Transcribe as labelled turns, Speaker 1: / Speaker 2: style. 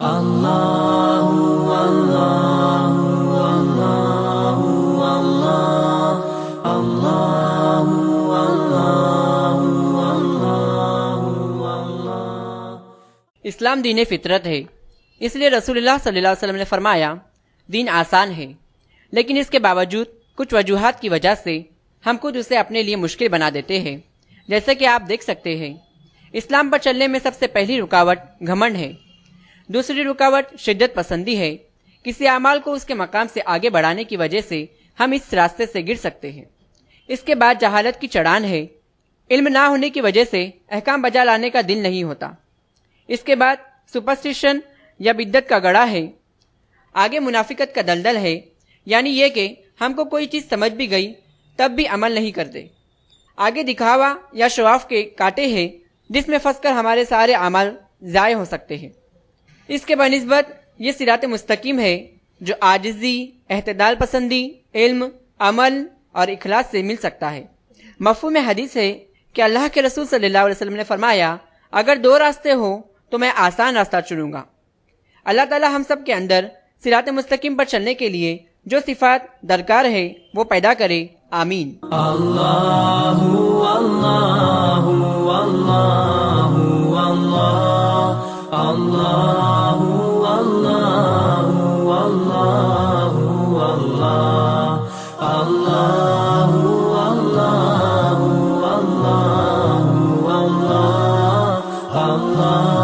Speaker 1: अल्लाहु अल्लाहु अल्लाहु अल्लाह अल्लाहु अल्लाहु अल्लाह।
Speaker 2: इस्लाम दीन फितरत है, इसलिए रसूलुल्लाह सल्लल्लाहु अलैहि वसल्लम ने फरमाया दीन आसान है, लेकिन इसके बावजूद कुछ वजूहात की वजह से हम खुद उसे अपने लिए मुश्किल बना देते हैं। जैसे कि आप देख सकते हैं, इस्लाम पर चलने में सबसे पहली रुकावट घमंड है। दूसरी रुकावट शिद्दत पसंदी है। किसी अमाल को उसके मकाम से आगे बढ़ाने की वजह से हम इस रास्ते से गिर सकते हैं। इसके बाद जहालत की चढ़ान है। इल्म ना होने की वजह से अहकाम बजा लाने का दिल नहीं होता। इसके बाद सुपरस्टिशन या बिद्दत का गड़ा है। आगे मुनाफिकत का दलदल है, यानी ये कि हमको कोई चीज समझ भी गई तब भी अमल नहीं करते। आगे दिखावा या शवाफ के कांटे हैं, जिसमें फंसकर हमारे सारे अमल ज़ाय हो सकते हैं। इसके बनिस्बत ये सिरात मुस्तकीम है जो आजिज़ी, एहतदाल पसंदी, इल्म, अमल और इखलास से मिल सकता है। मफ़हूम हदीस है कि अल्लाह के रसूल सल्लल्लाहु अलैहि वसल्लम ने फरमाया, अगर दो रास्ते हो तो मैं आसान रास्ता चुनूंगा। अल्लाह ताला हम सब के अंदर सिरात मुस्तकीम पर चलने के लिए जो सिफात दरकार है वो पैदा करे। आमीन।
Speaker 1: अल्लाहु अल्लाहु अल्लाहु अल्लाह अल्लाहु अल्लाहु अल्लाहु अल्लाह अल्लाहु अल्लाहु अल्लाहु अल्लाह अल्लाह